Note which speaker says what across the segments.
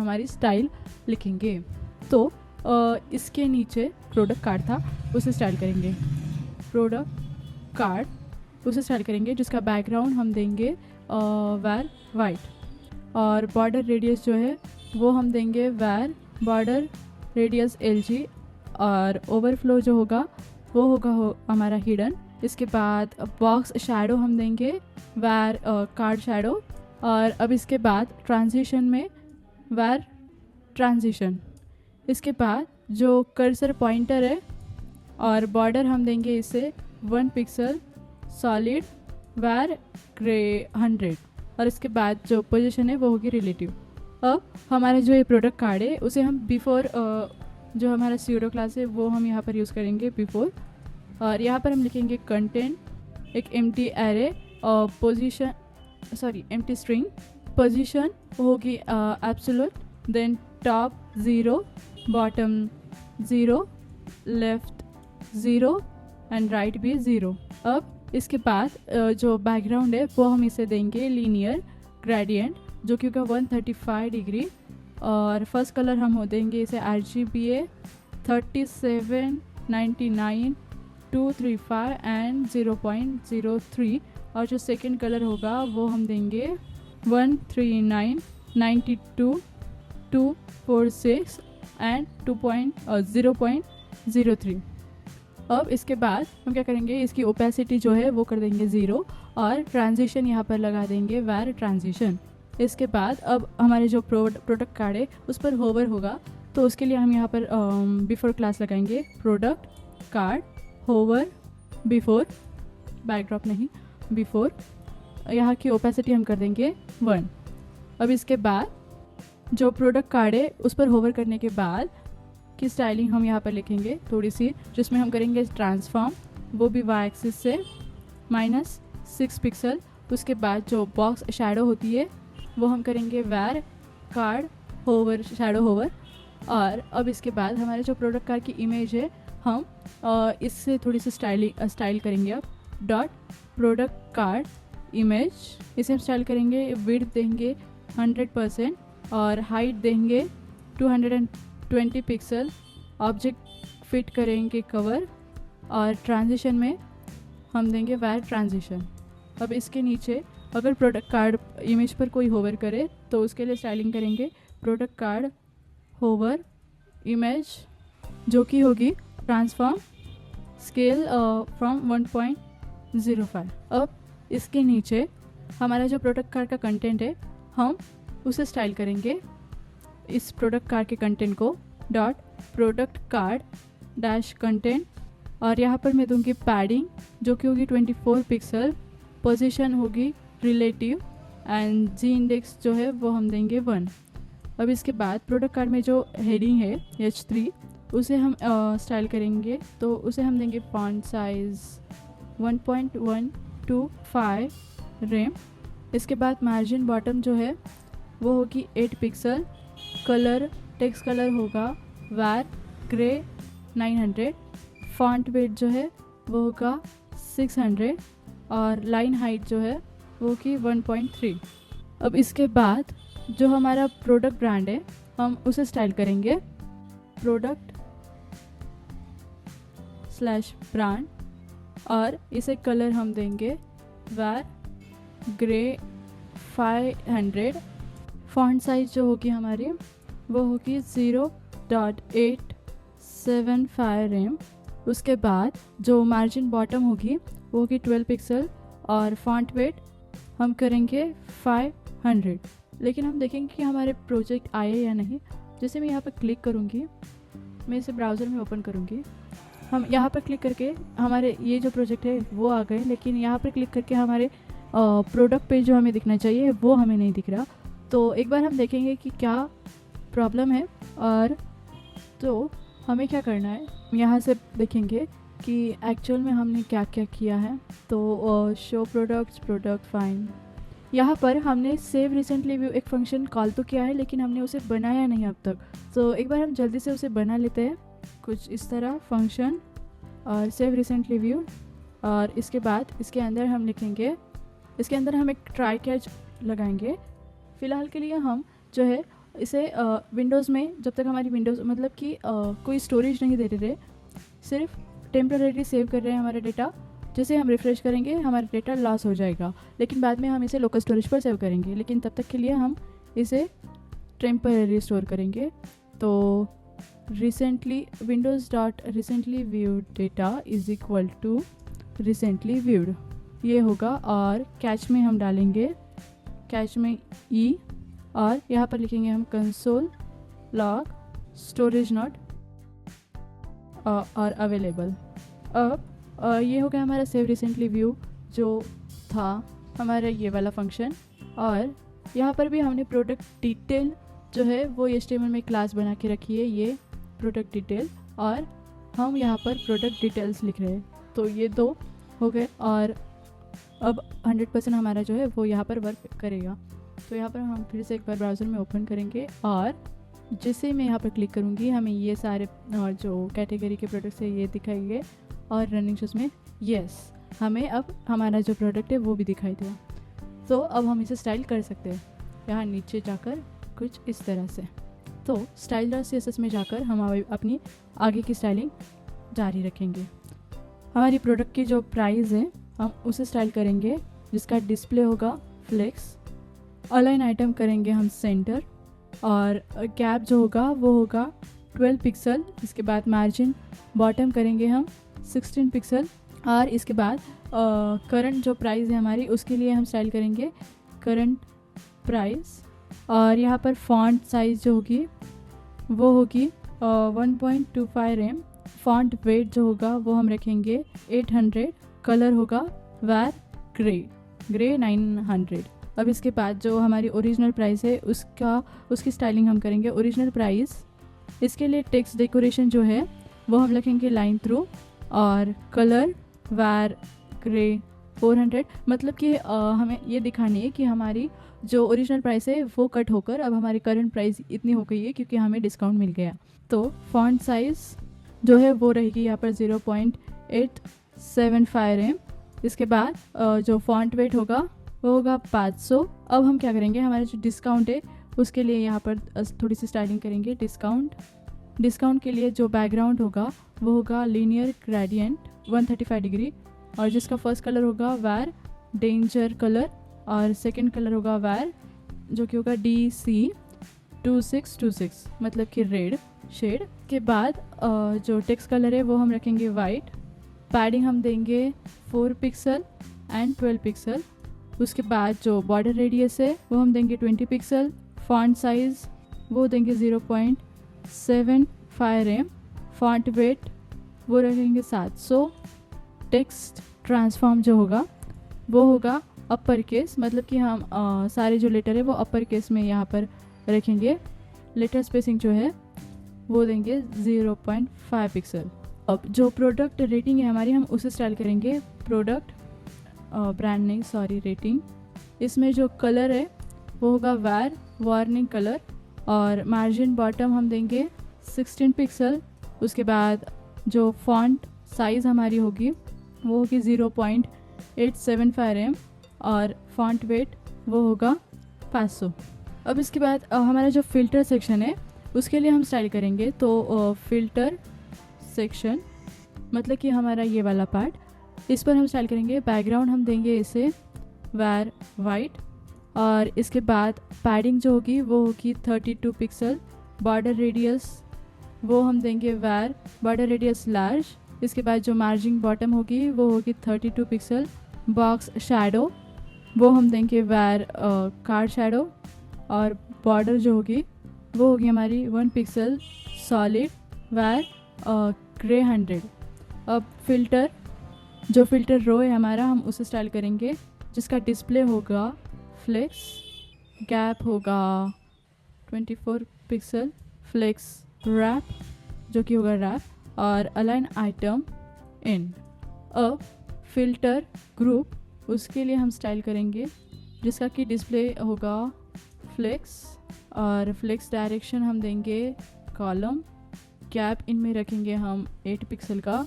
Speaker 1: हमारी स्टाइल लिखेंगे। तो इसके नीचे प्रोडक्ट कार्ड था, उसे स्टाइल करेंगे, प्रोडक्ट कार्ड उसे स्टाइल करेंगे, जिसका बैकग्राउंड हम देंगे वैर वाइट, और बॉर्डर रेडियस जो है वो हम देंगे वैर बॉर्डर रेडियस LG, और ओवरफ्लो जो होगा वो होगा हमारा हिडन। इसके बाद बॉक्स शैडो हम देंगे वैर कार्ड शैडो, और अब इसके बाद ट्रांजिशन में वैर ट्रांजिशन। इसके बाद जो कर्सर पॉइंटर है और बॉर्डर हम देंगे इसे 1 पिक्सल सॉलिड वैर ग्रे 100, और इसके बाद जो पोजीशन है वो होगी रिलेटिव। अब हमारा जो ये प्रोडक्ट कार्ड है उसे हम बिफोर जो हमारा स्यूडो क्लास है वो हम यहाँ पर यूज़ करेंगे बिफोर, और यहाँ पर हम लिखेंगे कंटेंट, एक एम्प्टी एरे और पोजीशन एम्प्टी स्ट्रिंग, पोजीशन होगी absolute, then top 0, bottom 0, left 0 and right भी 0। अब इसके बाद जो बैकग्राउंड है वो हम इसे देंगे लीनियर ग्रेडियंट, जो कि होगा 135 डिग्री, और फर्स्ट कलर हम हो देंगे इसे RGBA 37, 99, 235 एंड 0.03, और जो सेकंड कलर होगा वो हम देंगे 139, 92, 246 एंड 0.03। अब इसके बाद हम क्या करेंगे, इसकी ओपेसिटी जो है वो कर देंगे 0, और ट्रांजिशन यहाँ पर लगा देंगे वैर ट्रांजिशन। इसके बाद अब हमारे जो प्रोडक्ट कार्ड है उस पर होवर होगा, तो उसके लिए हम यहाँ पर बिफोर क्लास लगाएंगे, product card hover before, backdrop नहीं बिफोर, यहाँ की ओपेसिटी हम कर देंगे 1। अब इसके बाद जो प्रोडक्ट कार्ड है उस पर होवर करने के बाद की स्टाइलिंग हम यहाँ पर लिखेंगे थोड़ी सी, जिसमें हम करेंगे ट्रांसफॉर्म, वो भी y एक्सिस से -6 पिक्सल। उसके बाद जो बॉक्स शैडो होती है वो हम करेंगे वैर कार्ड होवर शैडो होवर, और अब इसके बाद हमारे जो प्रोडक्ट कार्ड की इमेज है हम इससे थोड़ी सी स्टाइल करेंगे। अब डॉट प्रोडक्ट कार्ड इमेज, इसे हम स्टाइल करेंगे, विड्थ देंगे 100% और हाइट देंगे 220 पिक्सल, ऑब्जेक्ट फिट करेंगे कवर, और ट्रांजिशन में हम देंगे वैर ट्रांजिशन। अब इसके नीचे अगर प्रोडक्ट कार्ड इमेज पर कोई होवर करे तो उसके लिए स्टाइलिंग करेंगे प्रोडक्ट कार्ड होवर इमेज, जो कि होगी ट्रांसफॉर्म स्केल फ्रॉम 1.05। अब इसके नीचे हमारा जो प्रोडक्ट कार्ड का कंटेंट है हम उसे स्टाइल करेंगे, इस प्रोडक्ट कार्ड के content co dot product card dash content, और यहाँ पर मैं दूंगी पैडिंग जो कि होगी 24 पिक्सल, पोजीशन होगी रिलेटिव, एंड जी इंडेक्स जो है वो हम देंगे 1। अब इसके बाद प्रोडक्ट कार्ड में जो हेडिंग है H3 उसे हम स्टाइल करेंगे, तो उसे हम देंगे फॉन्ट साइज 1.125 रेम। इसके बाद मार्जिन बॉटम जो है वो होगी 8 पिक्सल, कलर टेक्स्ट कलर होगा वैर ग्रे 900, फॉन्ट वेट जो है वो होगा 600, और लाइन हाइट जो है वो की 1.3। अब इसके बाद जो हमारा प्रोडक्ट ब्रांड है हम उसे स्टाइल करेंगे, प्रोडक्ट /ब्रांड, और इसे कलर हम देंगे वैर ग्रे 500, फॉन्ट साइज जो होगी हमारी वो होगी 0.875 रेम। उसके बाद जो मार्जिन बॉटम होगी वो होगी 12 पिक्सल, और फॉन्ट वेट हम करेंगे 500। लेकिन हम देखेंगे कि हमारे प्रोजेक्ट आए या नहीं। जैसे मैं यहाँ पर क्लिक करूँगी, मैं इसे ब्राउज़र में ओपन करूँगी, हम यहाँ पर क्लिक करके हमारे ये जो प्रोजेक्ट है वो आ गए, लेकिन यहाँ पर क्लिक करके हमारे प्रोडक्ट पेज जो हमें दिखना चाहिए वो हमें नहीं दिख रहा। तो एक बार हम देखेंगे कि क्या प्रॉब्लम है, और तो हमें क्या करना है, यहाँ से देखेंगे कि एक्चुअल में हमने क्या क्या किया है। तो शो प्रोडक्ट फाइन, यहाँ पर हमने सेव रिसेंटली व्यू एक फंक्शन कॉल तो किया है, लेकिन हमने उसे बनाया नहीं अब तक। तो एक बार हम जल्दी से उसे बना लेते हैं, कुछ इस तरह फंक्शन और सेव रिसेंटली व्यू, और इसके बाद इसके अंदर हम लिखेंगे, इसके अंदर हम एक ट्राई कैच लगाएंगे। फ़िलहाल के लिए हम जो है इसे विंडोज़ में जब तक हमारी विंडोज़ मतलब कि कोई स्टोरेज नहीं दे रहे, सिर्फ टेम्परेरी सेव कर रहे हैं हमारा डेटा। जैसे हम रिफ़्रेश करेंगे हमारा डेटा लॉस हो जाएगा, लेकिन बाद में हम इसे लोकल स्टोरेज पर सेव करेंगे, लेकिन तब तक के लिए हम इसे टेम्परेरी स्टोर करेंगे। तो recently windows dot recently viewed data is equal to recently viewed, ये होगा। और कैच में हम डालेंगे, कैच में ई, और यहाँ पर लिखेंगे हम कंसोल लॉग स्टोरेज नॉट और अवेलेबल। अब ये हो गया हमारा सेव रिसेंटली व्यू जो था हमारा ये वाला फंक्शन। और यहाँ पर भी हमने प्रोडक्ट डिटेल जो है वो HTML में क्लास बना के रखी है, ये प्रोडक्ट डिटेल, और हम यहाँ पर प्रोडक्ट डिटेल्स लिख रहे हैं। तो ये दो हो गए, और अब 100% हमारा जो है वो यहाँ पर वर्क करेगा। तो यहाँ पर हम फिर से एक बार ब्राउज़र में ओपन करेंगे, और जैसे मैं यहाँ पर क्लिक करूँगी हमें ये सारे जो कैटेगरी के प्रोडक्ट्स है ये दिखाएंगे, और रनिंग शोज में यस हमें अब हमारा जो प्रोडक्ट है वो भी दिखाई दिया। तो अब हम इसे स्टाइल कर सकते हैं यहाँ नीचे जाकर कुछ इस तरह से। तो style.css में जाकर हम अपनी आगे की स्टाइलिंग जारी रखेंगे। हमारी प्रोडक्ट की जो प्राइस है हम उसे स्टाइल करेंगे, जिसका डिस्प्ले होगा फ्लेक्स। अलाइन आइटम करेंगे हम सेंटर, और गैप जो होगा वो होगा 12 पिक्सल। इसके बाद मार्जिन बॉटम करेंगे हम 16 पिक्सल, और इसके बाद करंट जो प्राइस है हमारी उसके लिए हम स्टाइल करेंगे करंट प्राइस। और यहाँ पर फॉन्ट साइज़ जो होगी वो होगी 1.25 एम। फॉन्ट वेट जो होगा वो हम रखेंगे 800। कलर होगा वैर ग्रे 900। अब इसके बाद जो हमारी ओरिजिनल प्राइस है उसकी स्टाइलिंग हम करेंगे ओरिजिनल प्राइस। इसके लिए टेक्स्ट डेकोरेशन जो है वो हम लिखेंगे लाइन थ्रू, और कलर वैर ग्रे 400। मतलब कि हमें ये दिखानी है कि हमारी जो ओरिजिनल प्राइस है वो कट होकर अब हमारी करंट प्राइस इतनी हो गई है क्योंकि हमें डिस्काउंट मिल गया। तो फॉन्ट साइज़ जो है वो रहेगी यहाँ पर 0.875 एम। इसके बाद जो फॉन्ट वेट होगा वो होगा 500। अब हम क्या करेंगे, हमारा जो डिस्काउंट है उसके लिए यहाँ पर थोड़ी सी स्टाइलिंग करेंगे। डिस्काउंट के लिए जो बैकग्राउंड होगा वो होगा लीनियर ग्रेडियंट 135 डिग्री, और जिसका फर्स्ट कलर होगा वैर डेंजर कलर, और सेकंड कलर होगा वैर जो कि होगा DC2626 मतलब कि रेड शेड। के बाद जो टेक्स्ट कलर है वो हम रखेंगे वाइट। पैडिंग हम देंगे 4 पिक्सल एंड 12 पिक्सल। उसके बाद जो बॉर्डर रेडियस है वो हम देंगे 20 पिक्सल। फॉन्ट साइज़ वो देंगे 0.75 एम। फॉन्ट वेट वो रखेंगे 700। टेक्स्ट ट्रांसफॉर्म जो होगा वो होगा अपर केस, मतलब कि हम सारे जो लेटर है वो अपर केस में यहाँ पर रखेंगे। लेटर स्पेसिंग जो है वो देंगे 0.5 पिक्सल। अब जो प्रोडक्ट रेटिंग है हमारी हम उसे स्टाइल करेंगे प्रोडक्ट ब्रांड नेम रेटिंग। इसमें जो कलर है वो होगा वैर वार्निंग कलर, और मार्जिन बॉटम हम देंगे 16 पिक्सल। उसके बाद जो फॉन्ट साइज़ हमारी होगी वो होगी 0.875 एम, और फॉन्ट वेट वो होगा 500। अब इसके बाद हमारा जो फ़िल्टर सेक्शन है उसके लिए हम स्टाइल करेंगे। तो फ़िल्टर सेक्शन मतलब कि हमारा ये वाला पार्ट, इस पर हम स्टाइल करेंगे। बैकग्राउंड हम देंगे इसे वैर वाइट, और इसके बाद पैडिंग जो होगी वो होगी 32 पिक्सल। बॉर्डर रेडियस वो हम देंगे वैर बॉर्डर रेडियस लार्ज। इसके बाद जो मार्जिन बॉटम होगी वो होगी 32 पिक्सल। बॉक्स शैडो वो हम देंगे वैर कार्ड शैडो, और बॉर्डर जो होगी वो होगी हमारी 1 पिक्सल सॉलिड वैर ग्रे 100। अब जो फ़िल्टर रो है हमारा हम उसे स्टाइल करेंगे, जिसका डिस्प्ले होगा फ्लेक्स। गैप होगा 24 पिक्सल। फ्लेक्स रैप जो कि होगा रैप, और अलाइन आइटम एंड। अब फ़िल्टर ग्रुप उसके लिए हम स्टाइल करेंगे, जिसका कि डिस्प्ले होगा फ्लेक्स, और फ्लेक्स डायरेक्शन हम देंगे कॉलम। गैप इनमें रखेंगे हम 8 पिक्सल का,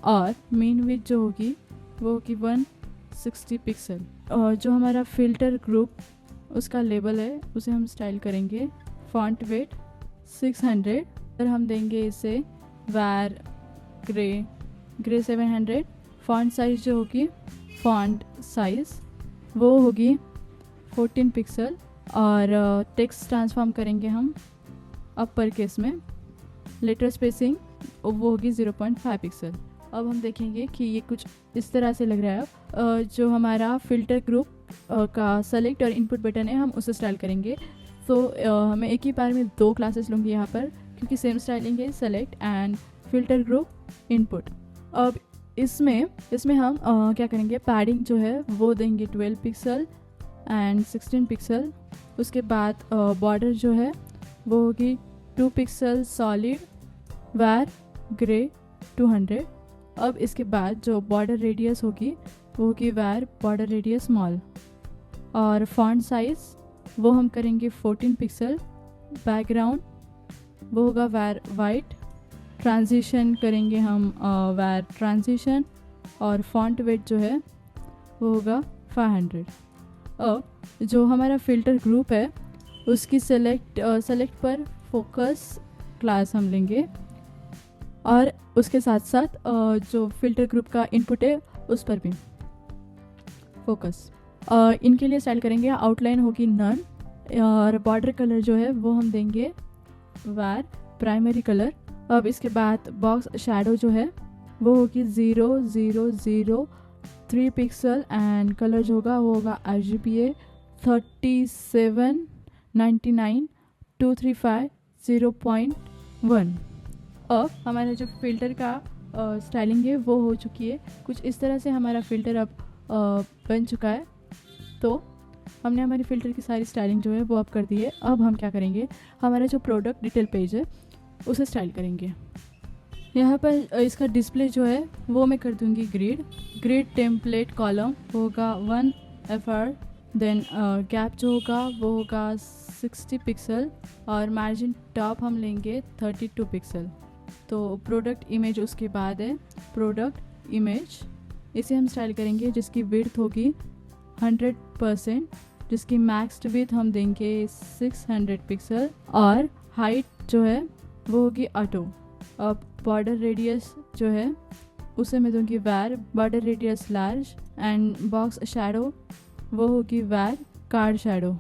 Speaker 1: और मेन विड्थ जो होगी वो होगी 160 पिक्सल। और जो हमारा फ़िल्टर ग्रुप उसका लेबल है उसे हम स्टाइल करेंगे फॉन्ट वेट 600, फिर हम देंगे इसे वैर ग्रे 700। फॉन्ट साइज़ जो होगी, फॉन्ट साइज़ वो होगी 14 पिक्सल, और टेक्स्ट ट्रांसफॉर्म करेंगे हम अपर केस में। लेटर स्पेसिंग वो होगी 0.5 पिक्सल। अब हम देखेंगे कि ये कुछ इस तरह से लग रहा है। जो हमारा फ़िल्टर ग्रुप का सेलेक्ट और इनपुट बटन है, हम उसे स्टाइल करेंगे। तो मैं एक ही बार में 2 क्लासेस लूँगी यहाँ पर, क्योंकि सेम स्टाइलिंग है, select and filter group input. अब इसमें हम क्या करेंगे, पैडिंग जो है वो देंगे 12 पिक्सल एंड 16 पिक्सल। उसके बाद बॉर्डर जो है वो होगी 2 पिक्सल सॉलिड वैर ग्रे 200। अब इसके बाद जो बॉर्डर रेडियस होगी वो होगी वैर बॉर्डर रेडियस स्मॉल, और फॉन्ट साइज़ वो हम करेंगे 14 पिक्सल। बैकग्राउंड वो होगा वैर वाइट। ट्रांजिशन करेंगे हम वैर ट्रांजिशन, और फॉन्ट वेट जो है वो होगा 500। अब जो हमारा फ़िल्टर ग्रुप है उसकी सेलेक्ट पर फोकस क्लास हम लेंगे, और उसके साथ साथ जो फ़िल्टर ग्रुप का इनपुट है उस पर भी फोकस। इनके लिए स्टाइल करेंगे, आउटलाइन होगी नन, और बॉर्डर कलर जो है वो हम देंगे वैर प्राइमरी कलर। अब इसके बाद बॉक्स शैडो जो है वो होगी 0003 पिक्सल, एंड कलर जो होगा वो होगा RGBA 3799235 0.1। अब हमारा जो फ़िल्टर का स्टाइलिंग है वो हो चुकी है। कुछ इस तरह से हमारा फ़िल्टर अब बन चुका है। तो हमने हमारी फ़िल्टर की सारी स्टाइलिंग जो है वो अब कर दी है। अब हम क्या करेंगे, हमारा जो प्रोडक्ट डिटेल पेज है उसे स्टाइल करेंगे। यहाँ पर इसका डिस्प्ले जो है वो मैं कर दूँगी ग्रिड टेम्पलेट कॉलम होगा 1 FR। देन गैप जो होगा वो होगा 60 पिक्सल, और मार्जिन टॉप हम लेंगे 32 पिक्सल। तो प्रोडक्ट इमेज उसके बाद है प्रोडक्ट इमेज, इसे हम स्टाइल करेंगे जिसकी विड्थ होगी 100%, जिसकी मैक्स्ड विड्थ हम देंगे 600 पिक्सल, और हाइट जो है वो होगी ऑटो। अब बॉर्डर रेडियस जो है उसे मैं दूंगी var border radius large, and box shadow वो होगी var card shadow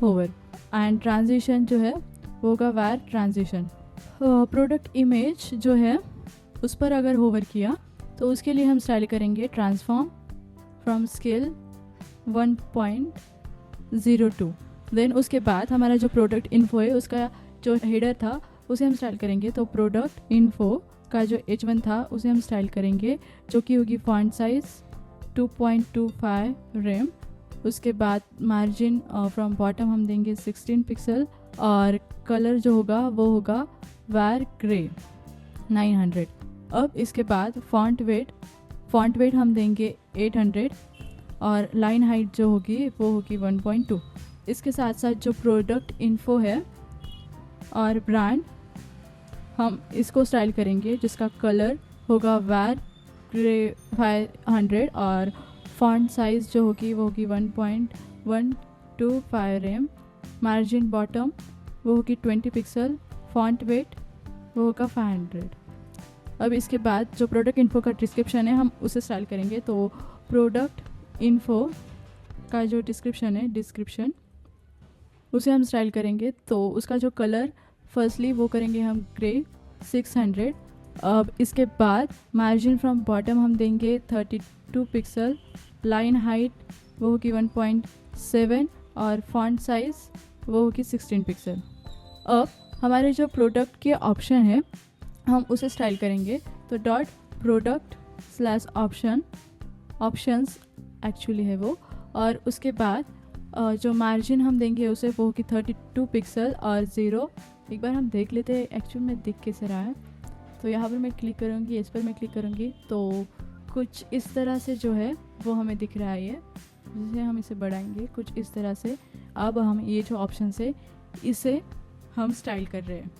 Speaker 1: hover, and transition जो है वो होगा वैर ट्रांजिशन। प्रोडक्ट इमेज जो है उस पर अगर होवर किया तो उसके लिए हम स्टाइल करेंगे ट्रांसफॉर्म फ्रॉम स्केल 1.02। देन उसके बाद हमारा जो प्रोडक्ट इन्फो है उसका जो हेडर था उसे हम स्टाइल करेंगे। तो प्रोडक्ट इन्फो का जो H1 था उसे हम स्टाइल करेंगे, जो कि होगी फॉन्ट साइज़ 2.25 रेम। उसके बाद मार्जिन फ्रॉम बॉटम हम देंगे 16 पिक्सल, और कलर जो होगा वो होगा वैर ग्रे 900। अब इसके बाद फॉन्ट वेट हम देंगे 800, और लाइन हाइट जो होगी वो होगी 1.2। इसके साथ साथ जो प्रोडक्ट इन्फो है और ब्रांड हम इसको स्टाइल करेंगे, जिसका कलर होगा वैर ग्रे 500, और फॉन्ट साइज़ जो होगी वो होगी 1.125 रेम। मार्जिन बॉटम वो होगी 20 पिक्सल, फॉन्ट वेट वो होगा 500। अब इसके बाद जो प्रोडक्ट इन्फो का डिस्क्रिप्शन है हम उसे स्टाइल करेंगे। तो प्रोडक्ट इन्फो का जो डिस्क्रिप्शन उसे हम स्टाइल करेंगे। तो उसका जो कलर फर्स्टली वो करेंगे हम ग्रे 600। अब इसके बाद मार्जिन फ्रॉम बॉटम हम देंगे 32 पिक्सल, लाइन हाइट वो होगी 1.7, और फॉन्ट साइज़ वो होगी 16 पिक्सल। अब हमारे जो प्रोडक्ट के ऑप्शन है हम उसे स्टाइल करेंगे। तो dot product slash options actually है वो, और उसके बाद जो मार्जिन हम देंगे उसे वो होगी 32 पिक्सल और 0। एक बार हम देख लेते हैं एक्चुअल में दिख कैसे रहा है। तो यहाँ पर मैं क्लिक करूँगी, इस पर मैं क्लिक करूँगी तो कुछ इस तरह से जो है वो हमें दिख रहा है। ये जिसे हम इसे बढ़ाएंगे कुछ इस तरह से। अब हम ये जो ऑप्शन है इसे हम स्टाइल कर रहे हैं।